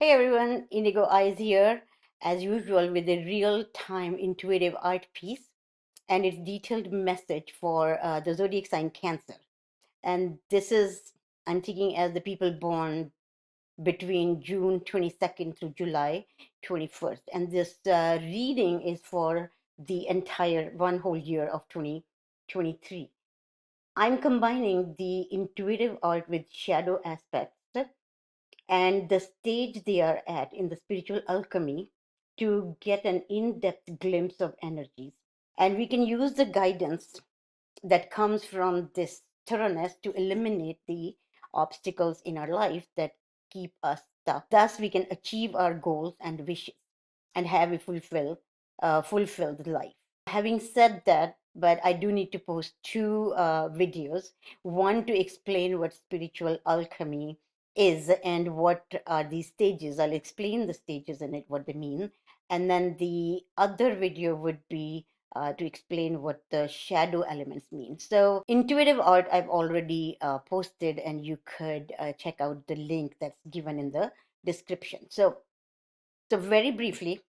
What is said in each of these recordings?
Hey everyone, Indigo Eyes here, as usual, with a real time intuitive art piece and its detailed message for the zodiac sign Cancer. And this is, I'm taking as the people born between June 22nd through July 21st. And this reading is for the entire one whole year of 2023. I'm combining the intuitive art with shadow aspects and the stage they are at in the spiritual alchemy to get an in depth glimpse of energies. And we can use the guidance that comes from this thoroughness to eliminate the obstacles in our life that keep us stuck. Thus, we can achieve our goals and wishes and have a fulfilled life. Having said that, but I do need to post two videos, one to explain what spiritual alchemy is and what are these stages. I'll explain the stages in it, what they mean. And then the other video would be to explain what the shadow elements mean. So, intuitive art, I've already posted, and you could check out the link that's given in the description. So very briefly,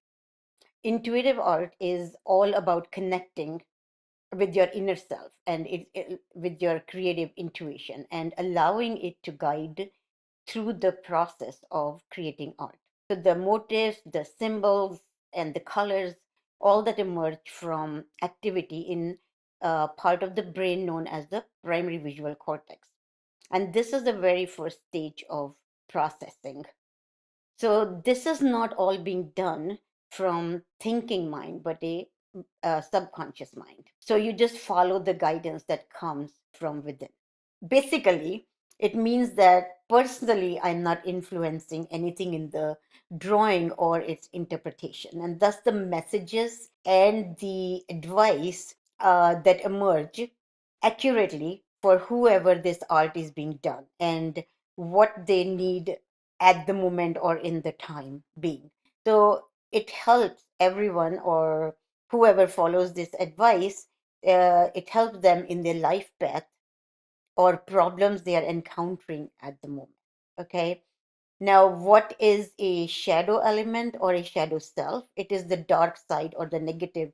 intuitive art is all about connecting with your inner self and with your creative intuition and allowing it to guide through the process of creating art. So the motifs, the symbols, and the colors, all that emerge from activity in part of the brain known as the primary visual cortex. And this is the very first stage of processing. So this is not all being done from thinking mind, but a subconscious mind. So you just follow the guidance that comes from within. Basically, it means that personally, I'm not influencing anything in the drawing or its interpretation. And thus, the messages and the advice that emerge accurately for whoever this art is being done and what they need at the moment or in the time being. So it helps everyone or whoever follows this advice, it helps them in their life path or problems they are encountering at the moment. Okay. Now, what is a shadow element or a shadow self? It is the dark side or the negative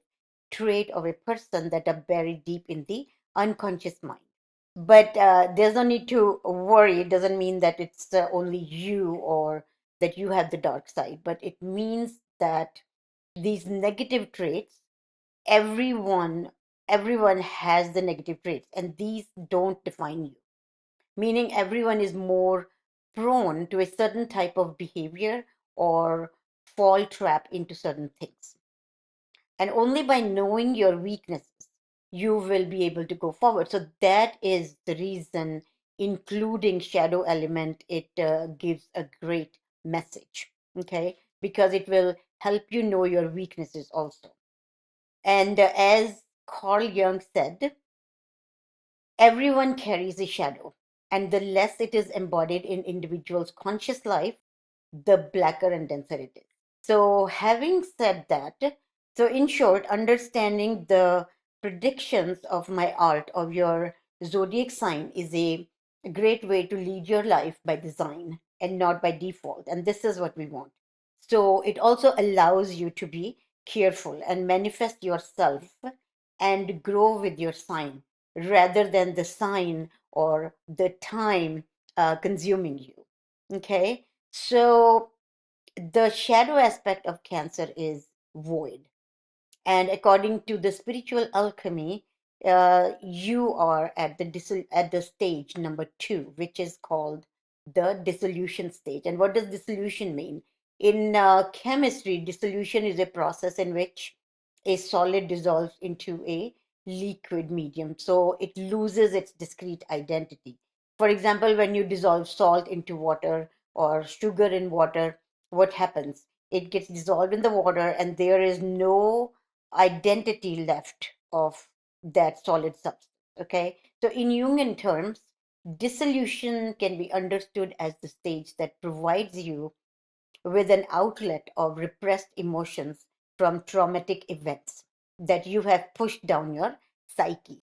trait of a person that are buried deep in the unconscious mind. But there's no need to worry. It doesn't mean that it's only you or that you have the dark side, but it means that these negative traits, everyone everyone has the negative traits, and these don't define you, meaning everyone is more prone to a certain type of behavior or fall trap into certain things. And only by knowing your weaknesses, you will be able to go forward. So that is the reason, including shadow element, it gives a great message. Okay, because it will help you know your weaknesses also. And as Carl Jung said, everyone carries a shadow, and the less it is embodied in individual's conscious life, the blacker and denser it is. So, having said that, so in short, understanding the predictions of my art of your zodiac sign is a great way to lead your life by design and not by default. And this is what we want. So, it also allows you to be careful and manifest yourself and grow with your sign rather than the sign or the time consuming you. Okay. So, the shadow aspect of Cancer is void. And according to the spiritual alchemy, you are at at the stage number 2, which is called the dissolution stage. And what does dissolution mean? In chemistry, dissolution is a process in which a solid dissolves into a liquid medium. So it loses its discrete identity. For example, when you dissolve salt into water or sugar in water, what happens? It gets dissolved in the water, and there is no identity left of that solid substance. Okay. So, in Jungian terms, dissolution can be understood as the stage that provides you with an outlet of repressed emotions from traumatic events that you have pushed down your psyche.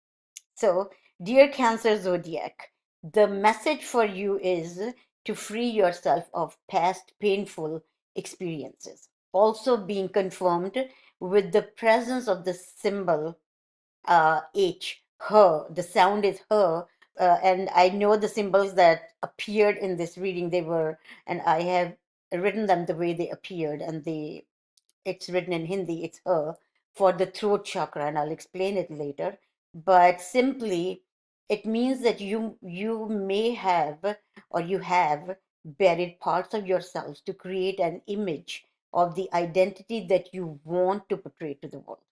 So, dear Cancer Zodiac, the message for you is to free yourself of past painful experiences. Also, being confirmed with the presence of the symbol H, her. The sound is her. And I know the symbols that appeared in this reading, and I have written them the way they appeared, and it's written in Hindi, it's her, for the throat chakra, and I'll explain it later. But simply, it means that you may have, or you have, buried parts of yourselves to create an image of the identity that you want to portray to the world.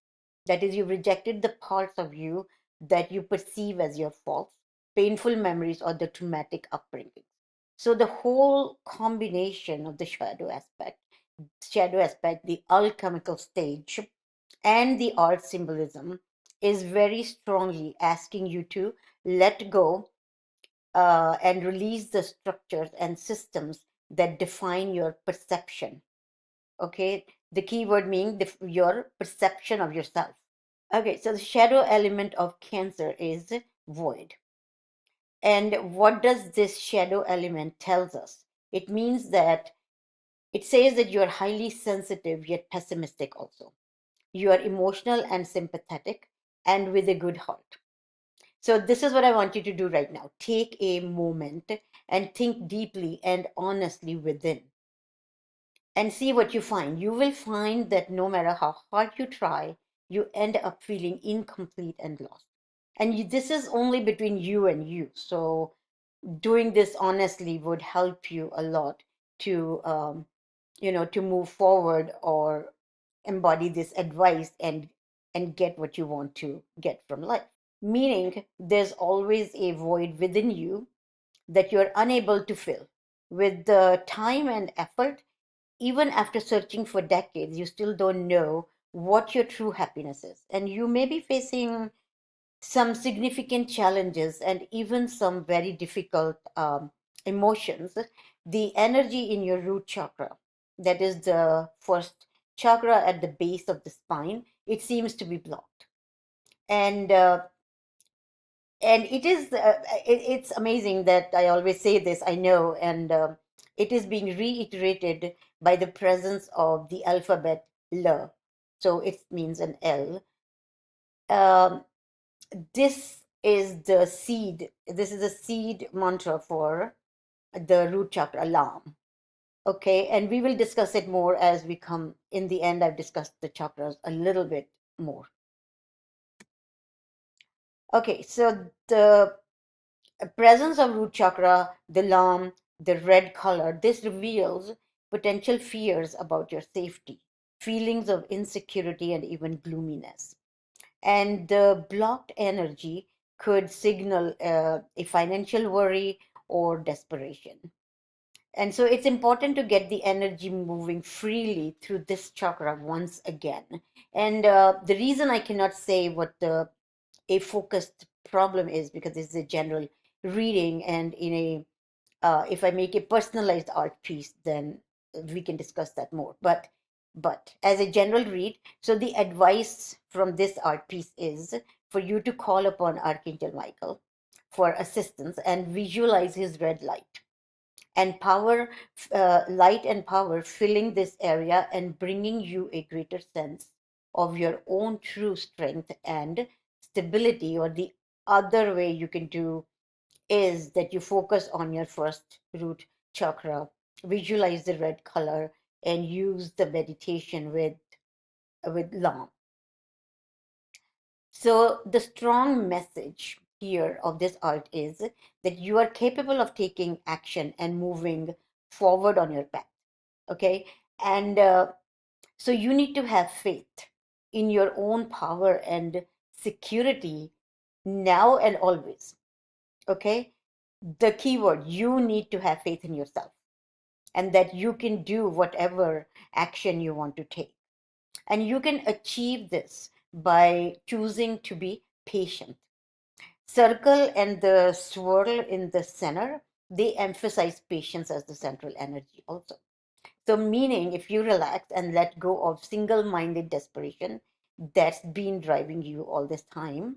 That is, you rejected the parts of you that you perceive as your faults, painful memories, or the traumatic upbringing. So the whole combination of the shadow aspect, the alchemical stage, and the art symbolism is very strongly asking you to let go and release the structures and systems that define your perception. Okay, the key word being your perception of yourself. Okay, so the shadow element of Cancer is void. And what does this shadow element tells us? It means that it says that you are highly sensitive yet pessimistic also. You are emotional and sympathetic and with a good heart. So this is what I want you to do right now. Take a moment and think deeply and honestly within and see what you find. You will find that no matter how hard you try, you end up feeling incomplete and lost. And this is only between you and you. So doing this honestly would help you a lot to to move forward or embody this advice and get what you want to get from life. Meaning there's always a void within you that you're unable to fill. With the time and effort, even after searching for decades, you still don't know what your true happiness is. And you may be facing some significant challenges and even some very difficult emotions. The energy in your root chakra, that is the first chakra at the base of the spine, it seems to be blocked. And it is it's amazing that I always say this, I know, and it is being reiterated by the presence of the alphabet L. So it means an L. Um, this is the seed mantra for the root chakra, alarm. Okay, and we will discuss it more as we come in the end. I've discussed the chakras a little bit more. Okay, so the presence of root chakra, the lam, the red color, this reveals potential fears about your safety, feelings of insecurity, and even gloominess. And the blocked energy could signal a financial worry or desperation. And so it's important to get the energy moving freely through this chakra once again. And the reason I cannot say what a focused problem is because it's a general reading, and in a if I make a personalized art piece, then we can discuss that more. But as a general read, so the advice from this art piece is for you to call upon Archangel Michael for assistance and visualize his red light and power, light and power filling this area and bringing you a greater sense of your own true strength and stability. Or the other way you can do is that you focus on your first root chakra, visualize the red color, and use the meditation with Lam. So the strong message here of this art is that you are capable of taking action and moving forward on your path. Okay, and so you need to have faith in your own power and security now and always. Okay, the keyword, you need to have faith in yourself and that you can do whatever action you want to take. And you can achieve this by choosing to be patient. Circle and the swirl in the center, they emphasize patience as the central energy also. So, meaning if you relax and let go of single minded desperation that's been driving you all this time,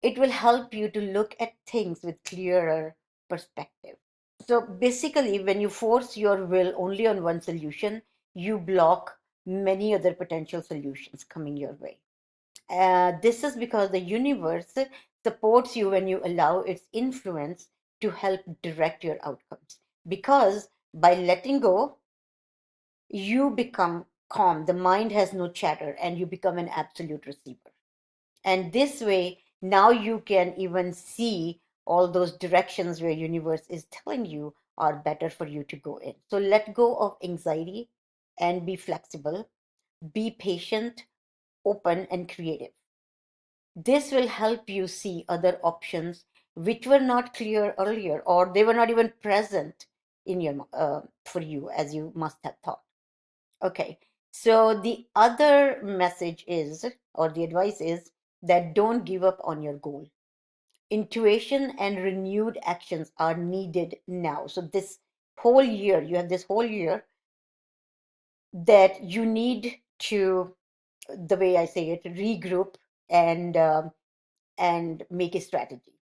it will help you to look at things with clearer perspective. So basically, when you force your will only on one solution, you block many other potential solutions coming your way. This is because the universe supports you when you allow its influence to help direct your outcomes. Because by letting go, you become calm. The mind has no chatter, and you become an absolute receiver. And this way, now you can even see all those directions where universe is telling you are better for you to go in. So let go of anxiety and be flexible, be patient, open, and creative. This will help you see other options which were not clear earlier, or they were not even present in your for you as you must have thought. Okay, so the other message is, or the advice is, that don't give up on your goal. Intuition and renewed actions are needed now. So this whole year, you have this whole year that you need to, the way I say it, regroup and and make a strategy.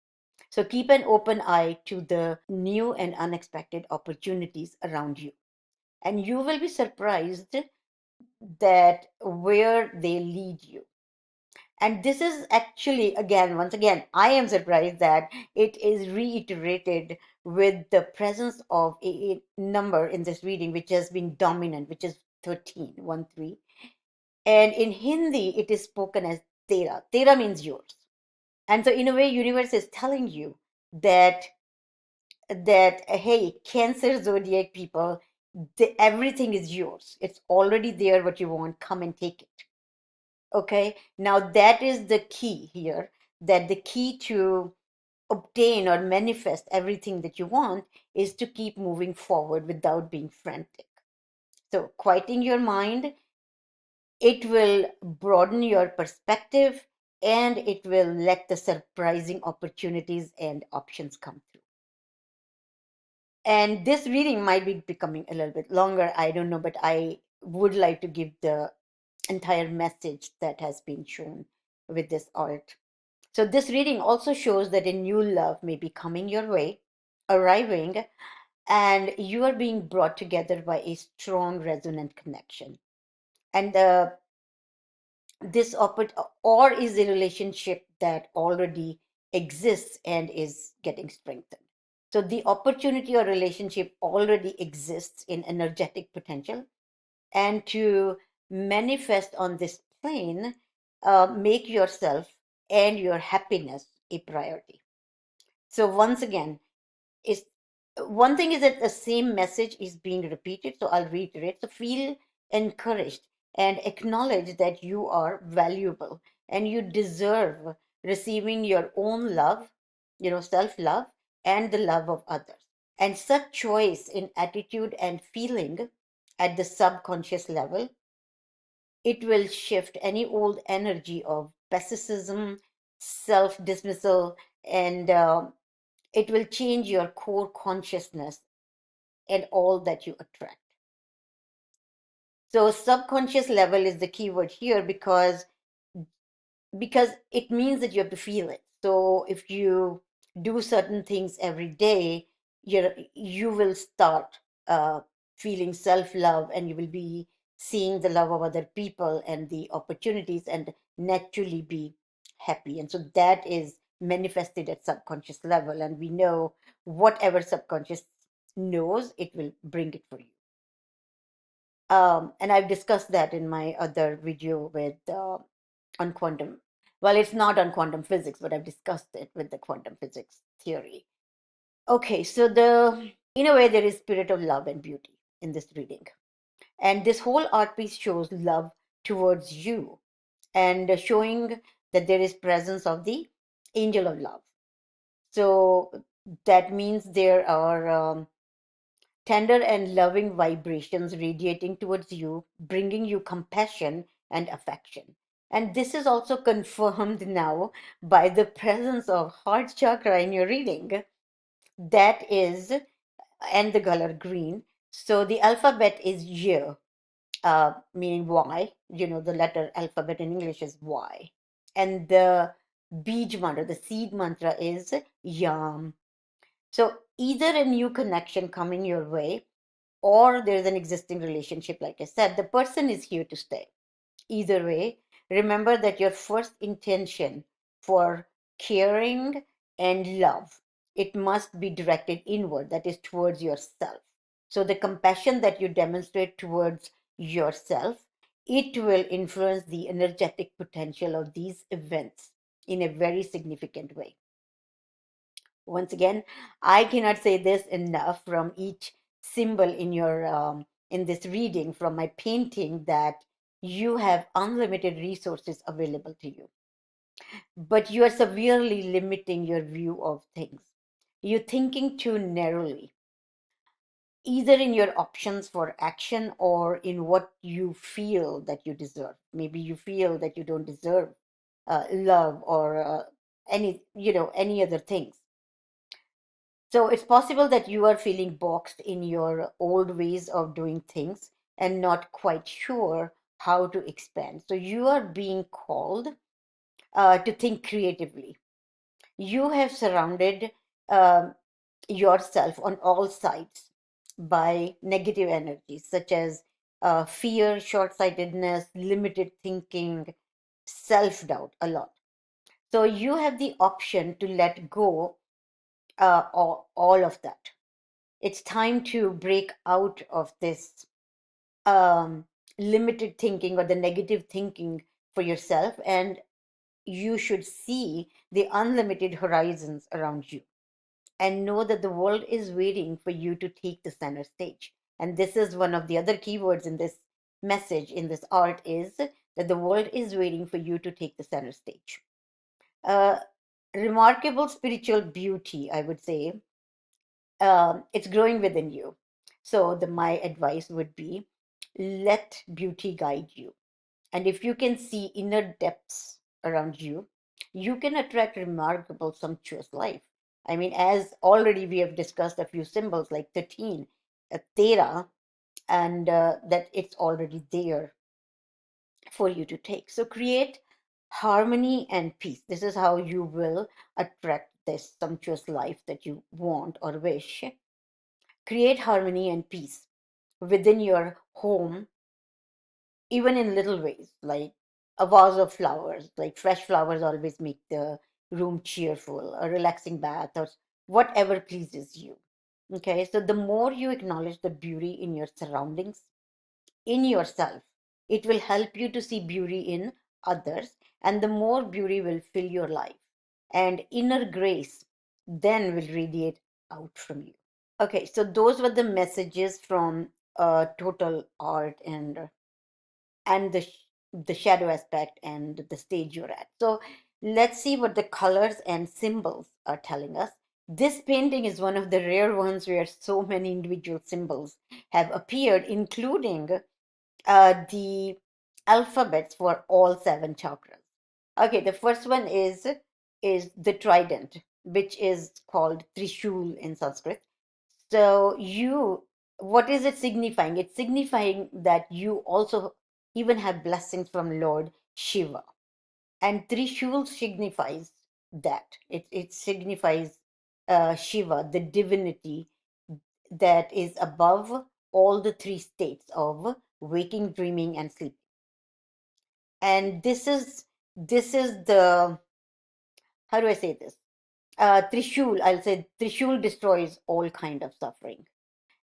So keep an open eye to the new and unexpected opportunities around you. And you will be surprised that where they lead you. And this is actually, again, once again, I am surprised that it is reiterated with the presence of a number in this reading, which has been dominant, which is 13, 1, 3. And in Hindi, it is spoken as Tera. Tera means yours. And so, in a way, universe is telling you that hey, Cancer zodiac people, everything is yours. It's already there. What you want, come and take it. Okay, now that is the key here, that the key to obtain or manifest everything that you want is to keep moving forward without being frantic. So quieting your mind, it will broaden your perspective, and it will let the surprising opportunities and options come through. And this reading might be becoming a little bit longer, I don't know, but I would like to give the entire message that has been shown with this art. So, this reading also shows that a new love may be coming your way, arriving, and you are being brought together by a strong, resonant connection. And this or is a relationship that already exists and is getting strengthened. So, the opportunity or relationship already exists in energetic potential, and to manifest on this plane, make yourself and your happiness a priority. So once again, is one thing is that the same message is being repeated. So I'll reiterate. So feel encouraged and acknowledge that you are valuable and you deserve receiving your own love, self love, and the love of others. And such choice in attitude and feeling at the subconscious level, it will shift any old energy of pessimism, self dismissal, and it will change your core consciousness and all that you attract. So, subconscious level is the keyword here because it means that you have to feel it. So if you do certain things every day, you will start feeling self-love, and you will be seeing the love of other people and the opportunities, and naturally be happy. And so that is manifested at subconscious level, and we know whatever subconscious knows, it will bring it for you. And I've discussed that in my other video with on quantum. Well, it's not on quantum physics, but I've discussed it with the quantum physics theory. Okay, so in a way there is spirit of love and beauty in this reading, and this whole art piece shows love towards you, and showing that there is presence of the angel of love. So that means there are tender and loving vibrations radiating towards you, bringing you compassion and affection. And this is also confirmed now by the presence of heart chakra in your reading. That is, and the color green. So the alphabet is Y, meaning Y. The letter alphabet in English is Y. And the Bij mantra, the seed mantra, is Yam. So either a new connection coming your way or there's an existing relationship. Like I said, the person is here to stay. Either way, remember that your first intention for caring and love, it must be directed inward, that is towards yourself. So the compassion that you demonstrate towards yourself, it will influence the energetic potential of these events in a very significant way. Once again, I cannot say this enough from each symbol in your in this reading, from my painting, that you have unlimited resources available to you, but you are severely limiting your view of things. You're thinking too narrowly, either in your options for action or in what you feel that you deserve. Maybe you feel that you don't deserve love or any other things. So it's possible that you are feeling boxed in your old ways of doing things and not quite sure how to expand. So you are being called to think creatively. You have surrounded um, yourself on all sides by negative energies such as fear, short sightedness, limited thinking, self doubt, a lot. So you have the option to let go all of that. It's time to break out of this um, limited thinking or the negative thinking for yourself, and you should see the unlimited horizons around you and know that the world is waiting for you to take the center stage. And this is one of the other keywords in this message, in this art, is that the world is waiting for you to take the center stage. uh, Remarkable spiritual beauty, I would say, it's growing within you. So my advice would be, let beauty guide you. And if you can see inner depths around you, you can attract remarkable, sumptuous life. I mean, as already we have discussed a few symbols like 13, Tera, and that it's already there for you to take. So create harmony and peace. This is how you will attract this sumptuous life that you want or wish. Create harmony and peace within your home, even in little ways, like a vase of flowers. Like fresh flowers always make the room cheerful, a relaxing bath, or whatever pleases you. Okay, so the more you acknowledge the beauty in your surroundings, in yourself, it will help you to see beauty in others, and the more beauty will fill your life, and inner grace then will radiate out from you. Okay, so those were the messages from total art and the shadow aspect and the stage you're at. So let's see what the colors and symbols are telling us. This painting is one of the rare ones where so many individual symbols have appeared, including the alphabets for all seven chakras. Okay, the first one is the trident, which is called Trishul in Sanskrit. So what is it signifying? It's signifying that you also even have blessings from Lord Shiva. And Trishul signifies that. It signifies Shiva, the divinity that is above all the three states of waking, dreaming, and sleep. And this is the, how do I say this? Trishul, I'll say Trishul destroys all kind of suffering.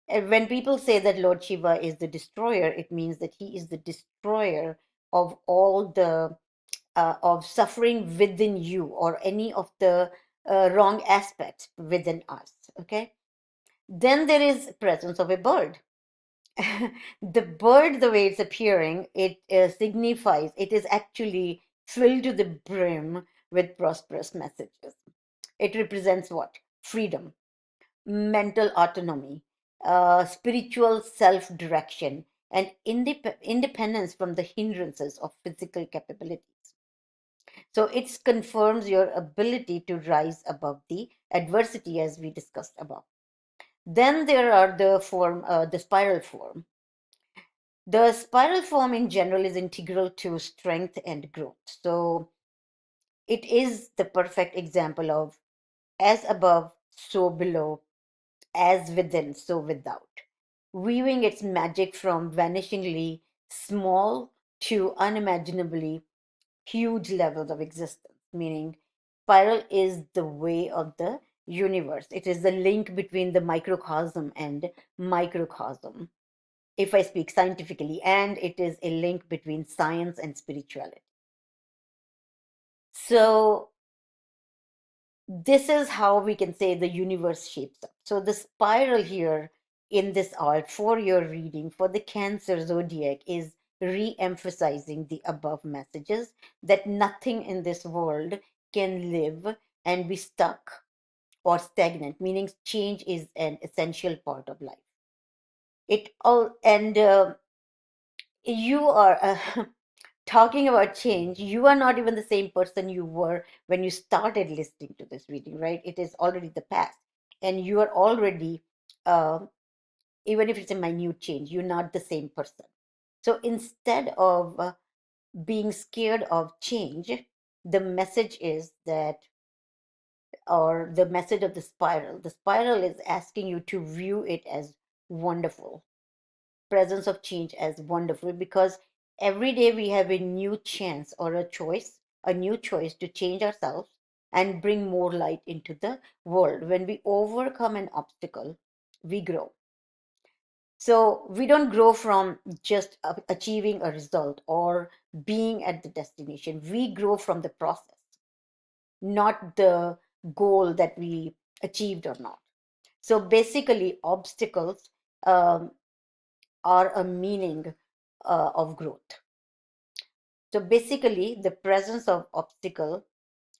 And when people say that Lord Shiva is the destroyer, it means that he is the destroyer of all the of suffering within you or any of the wrong aspects within us. Okay. Then there is presence of a bird. The bird, the way it's appearing, it signifies it is actually filled to the brim with prosperous messages. It represents what? Freedom, mental autonomy, spiritual self direction, and independence from the hindrances of physical capabilities. So it confirms your ability to rise above the adversity, as we discussed above. Then there are the spiral form. The spiral form in general is integral to strength and growth. So it is the perfect example of as above, so below, as within, so without, weaving its magic from vanishingly small to unimaginably huge levels of existence, meaning spiral is the way of the universe. It is the link between the microcosm and microcosm, if I speak scientifically, and it is a link between science and spirituality. So, this is how we can say the universe shapes up. So, the spiral here in this art for your reading for the Cancer zodiac is re emphasizing the above messages that nothing in this world can live and be stuck or stagnant, meaning change is an essential part of life. It all, and you are talking about change, you are not even the same person you were when you started listening to this reading, right? It is already the past, and you are already, uh, even if it's a minute change, you're not the same person. So instead of being scared of change, the message is that, or the message of the spiral is asking you to view it as wonderful, presence of change as wonderful, because every day we have a new chance or a new choice to change ourselves and bring more light into the world. When we overcome an obstacle, we grow. So we don't grow from just achieving a result or being at the destination. We grow from the process, not the goal that we achieved or not. So basically, obstacles um, are a meaning of growth. So basically, the presence of obstacle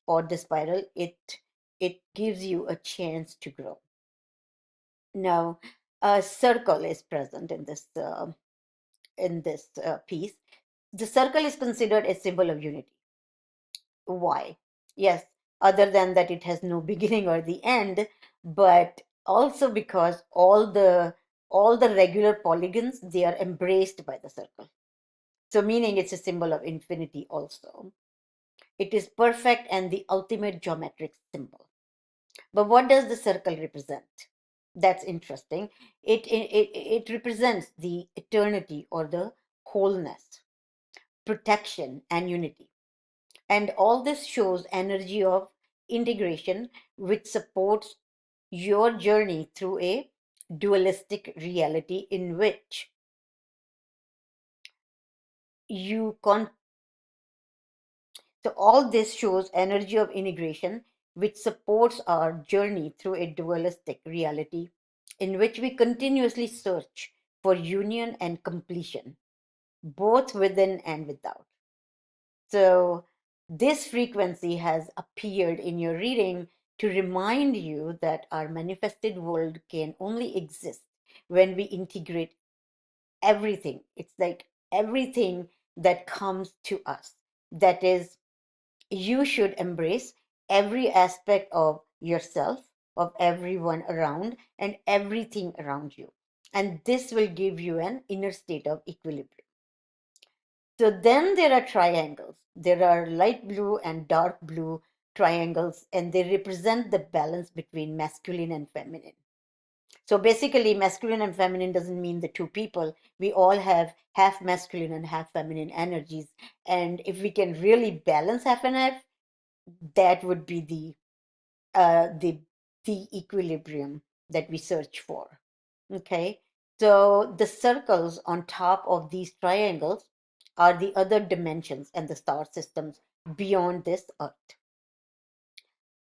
or the spiral, it gives you a chance to grow. Now, a circle is present in this piece. The circle is considered a symbol of unity. Why? Yes, other than that, it has no beginning or the end, but also because all the regular polygons, they are embraced by the circle. So, meaning it's a symbol of infinity also. It is perfect and the ultimate geometric symbol. But what does the circle represent? That's interesting. It represents the eternity or the wholeness, protection, and unity. And all this shows energy of integration, which supports your journey through a dualistic reality in which you con so all this shows energy of integration, which supports our journey through a dualistic reality in which we continuously search for union and completion, both within and without. So this frequency has appeared in your reading to remind you that our manifested world can only exist when we integrate everything. It's like everything that comes to us. That is, you should embrace every aspect of yourself, of everyone around, and everything around you. And this will give you an inner state of equilibrium. So then there are triangles. There are light blue and dark blue triangles, and they represent the balance between masculine and feminine. So basically, masculine and feminine doesn't mean the two people. We all have half masculine and half feminine energies. And if we can really balance half and half, that would be uh, the the equilibrium that we search for. Okay, so the circles on top of these triangles are the other dimensions and the star systems beyond this earth.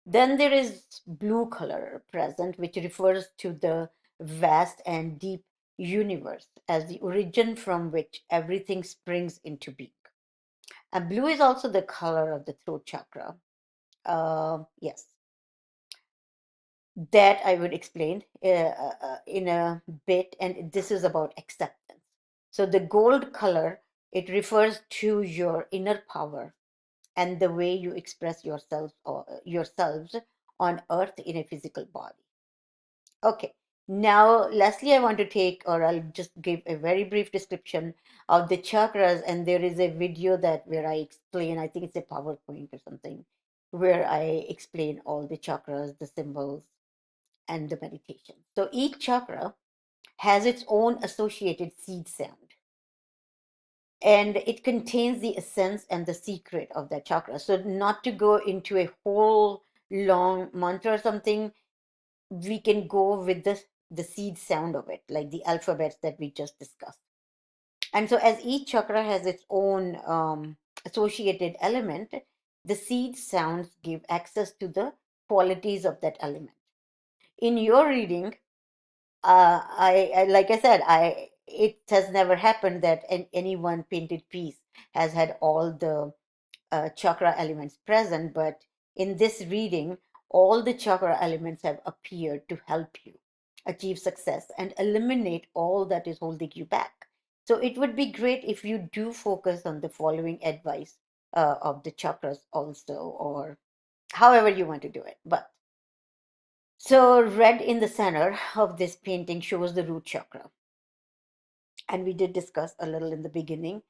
Then there is blue color present, which refers to the vast and deep universe as the origin from which everything springs into being. And blue is also the color of the throat chakra. Yes, that I would explain in a bit, and this is about acceptance. So the gold color, it refers to your inner power and the way you express yourselves on earth in a physical body. Okay. Now, lastly, I want to take, or I'll just give a very brief description of the chakras. And there is a video that where I explain, I think it's a PowerPoint or something, where I explain all the chakras, the symbols, and the meditation. So each chakra has its own associated seed sound, and it contains the essence and the secret of that chakra. So, not to go into a whole long mantra or something, we can go with the seed sound of it, like the alphabets that we just discussed. And so, as each chakra has its own associated element, the seed sounds give access to the qualities of that element. In your reading, I like I said, I it has never happened that any one painted piece has had all the chakra elements present, but in this reading, all the chakra elements have appeared to help you achieve success and eliminate all that is holding you back. So it would be great if you do focus on the following advice of the chakras also, or however you want to do it. But so red in the center of this painting shows the root chakra. And we did discuss a little in the beginning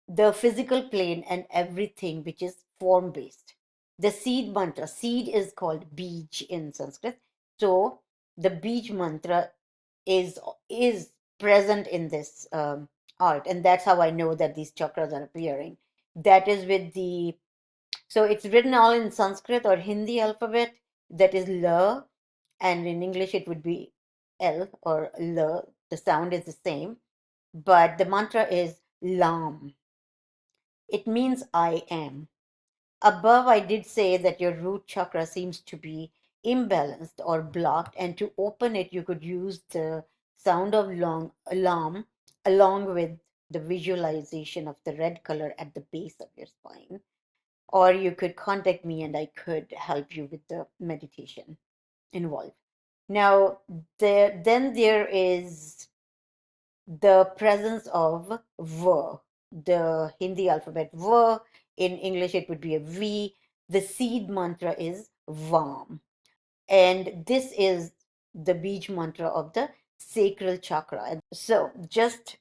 the physical plane and everything which is form based. The seed mantra, seed is called beej in Sanskrit. So the beej mantra is present in this art, and that's how I know that these chakras are appearing. That is with the so it's written all in Sanskrit or Hindi alphabet. That is la, and in English it would be L or la. The sound is the same, but the mantra is lam. It means I am. Above, I did say that your root chakra seems to be imbalanced or blocked, and to open it, you could use the sound of long alarm along with the visualization of the red color at the base of your spine. Or you could contact me and I could help you with the meditation involved. Now, then there is the presence of V, the Hindi alphabet V. In English, it would be a V. The seed mantra is VAM. And this is the beach mantra of the sacral chakra. And so, just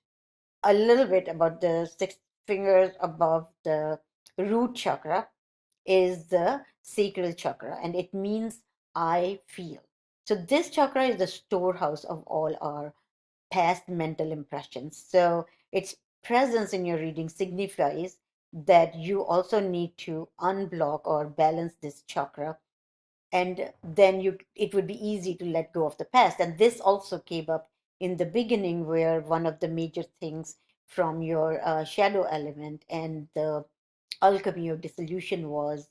a little bit about the six fingers above the root chakra is the sacral chakra, and it means I feel. So, this chakra is the storehouse of all our past mental impressions. So its presence in your reading signifies that you also need to unblock or balance this chakra, and then you it would be easy to let go of the past. And this also came up in the beginning, where one of the major things from your shadow element and the alchemy of dissolution was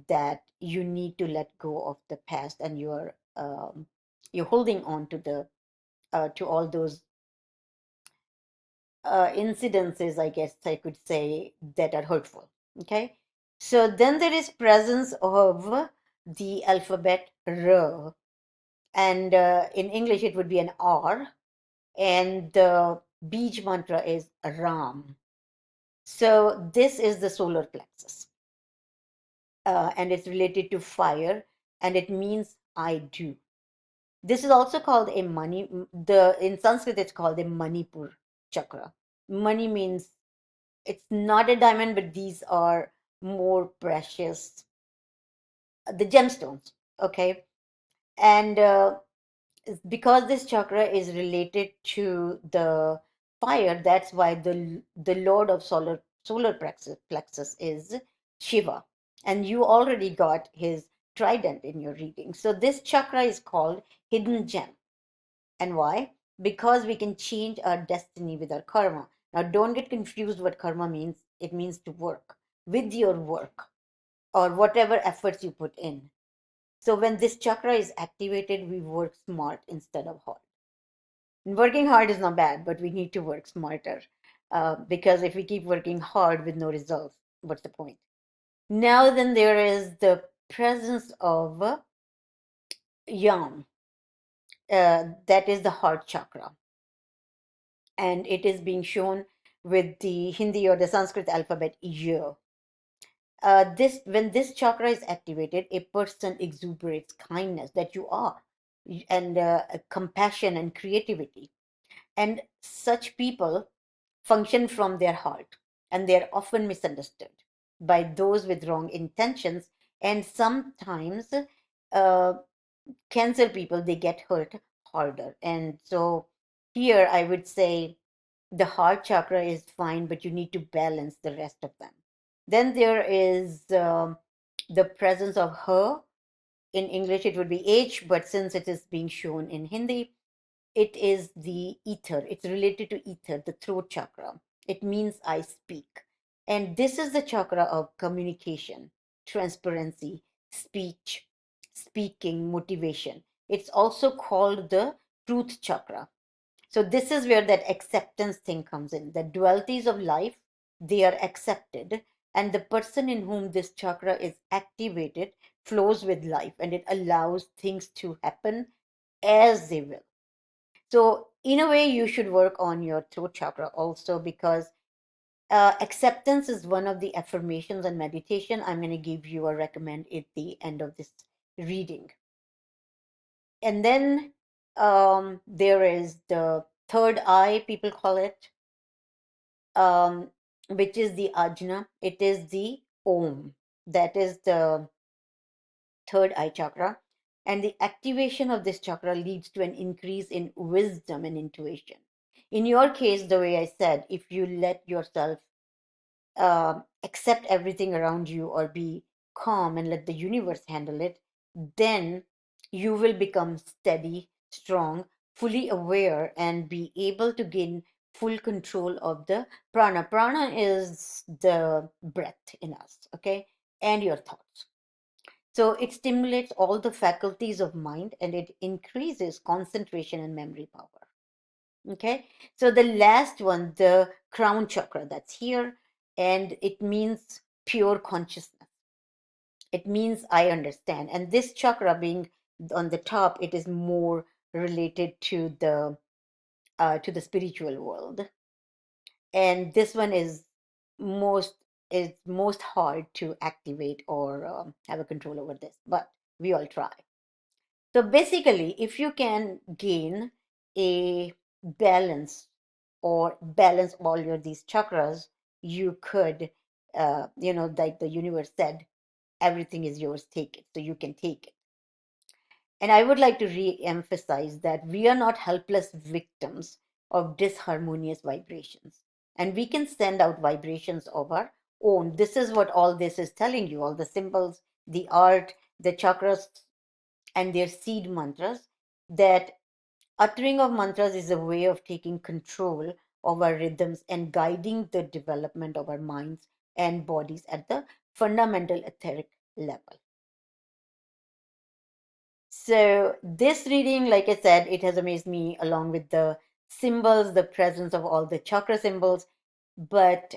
that you need to let go of the past, and you're holding on to the to all those incidences, I guess I could say, that are hurtful. Okay. So then there is presence of the alphabet R, and in English it would be an R, and the beach mantra is Ram. So this is the solar plexus, and it's related to fire, and it means I do. This is also called a money. The in Sanskrit it's called a Manipur chakra. Money means it's not a diamond, but these are more precious, the gemstones. Okay, and because this chakra is related to the fire, that's why the lord of solar plexus is Shiva, and you already got his trident in your reading. So this chakra is called hidden gem. And why? Because we can change our destiny with our karma. Now, don't get confused what karma means. It means to work with your work or whatever efforts you put in. So, when this chakra is activated, we work smart instead of hard. And working hard is not bad, but we need to work smarter, because if we keep working hard with no results, what's the point? Now, then, there is the presence of yam, that is the heart chakra, and it is being shown with the Hindi or the Sanskrit alphabet Y. This when this chakra is activated, a person exuberates kindness that you are, and compassion and creativity. And such people function from their heart, and they are often misunderstood by those with wrong intentions. And sometimes Cancer people, they get hurt harder. And so here I would say the heart chakra is fine, but you need to balance the rest of them. Then there is the presence of her. In English, it would be H, but since it is being shown in Hindi, it is the ether. It's related to ether, the throat chakra. It means I speak. And this is the chakra of communication, transparency, speech, speaking, motivation. It's also called the truth chakra. So this is where that acceptance thing comes in. The dualities of life, they are accepted, and the person in whom this chakra is activated flows with life, and it allows things to happen as they will. So in a way, you should work on your throat chakra also, because acceptance is one of the affirmations and meditation I'm going to give you or recommend at the end of this reading. And then there is the third eye, people call it, um, which is the ajna. It is the om. That is the third eye chakra. And the activation of this chakra leads to an increase in wisdom and intuition. In your case, the way I said, if you let yourself accept everything around you or be calm and let the universe handle it, then you will become steady, strong, fully aware, and be able to gain full control of the prana. Prana is the breath in us, okay, and your thoughts. So it stimulates all the faculties of mind and it increases concentration and memory power. Okay, so the last one, the crown chakra, that's here, and it means pure consciousness. It means I understand. And this chakra being on the top, it is more related to the spiritual world. And this one most is most hard to activate or have a control over this, but we all try. So basically, if you can gain a balance or balance all your these chakras, you could, like the universe said, everything is yours, take it. So you can take it. And I would like to re-emphasize that we are not helpless victims of disharmonious vibrations. And we can send out vibrations of our own. This is what all this is telling you, all the symbols, the art, the chakras, and their seed mantras, that uttering of mantras is a way of taking control of our rhythms and guiding the development of our minds and bodies at the fundamental etheric level. So, this reading, like I said, it has amazed me along with the symbols, the presence of all the chakra symbols. But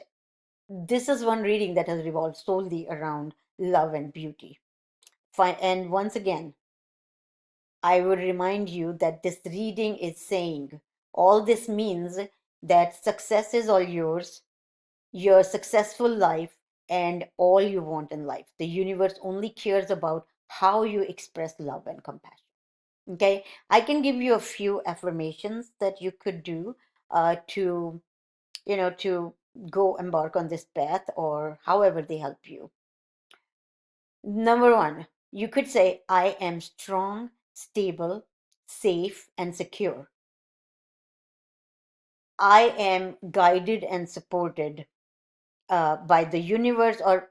this is one reading that has revolved solely around love and beauty. And once again, I would remind you that this reading is saying all this means that success is all yours, your successful life, and all you want in life. The universe only cares about how you express love and compassion. Okay, I can give you a few affirmations that you could do to, to go embark on this path or however they help you. Number one, you could say, I am strong, stable, safe, and secure. I am guided and supported by the universe, or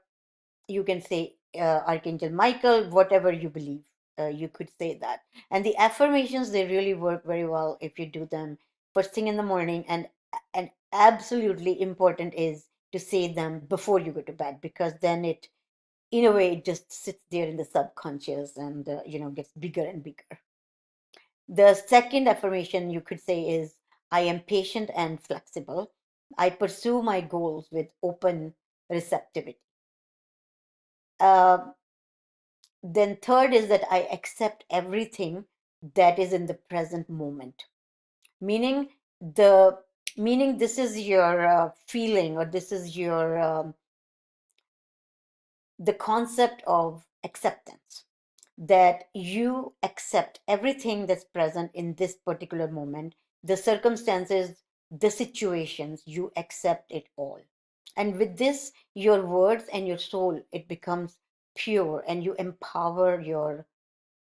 you can say Archangel Michael, whatever you believe. You could say that. And the affirmations, they really work very well if you do them first thing in the morning. And absolutely important is to say them before you go to bed, because then it, in a way, it just sits there in the subconscious and gets bigger and bigger. The second affirmation you could say is, I am patient and flexible. I pursue my goals with open receptivity. Uh, then third is that I accept everything that is in the present moment. Meaning the meaning this is your feeling, or this is your the concept of acceptance, that you accept everything that's present in this particular moment, the circumstances, the situations, you accept it all. And with this, your words and your soul, it becomes pure, and you empower your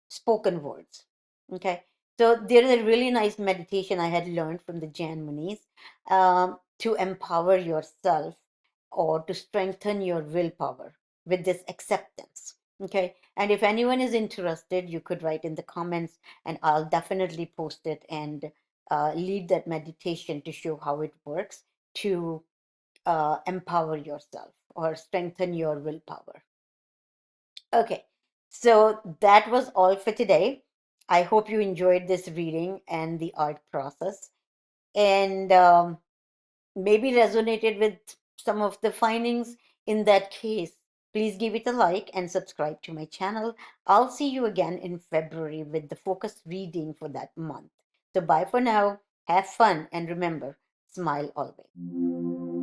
spoken words. Okay. So there is a really nice meditation I had learned from the Jan Munis, to empower yourself or to strengthen your willpower with this acceptance. Okay. And if anyone is interested, you could write in the comments and I'll definitely post it and lead that meditation to show how it works to empower yourself or strengthen your willpower. Okay, so that was all for today. I hope you enjoyed this reading and the art process, and maybe resonated with some of the findings. In that case, please give it a like and subscribe to my channel. I'll see you again in February with the focus reading for that month. So, bye for now. Have fun and remember, smile always.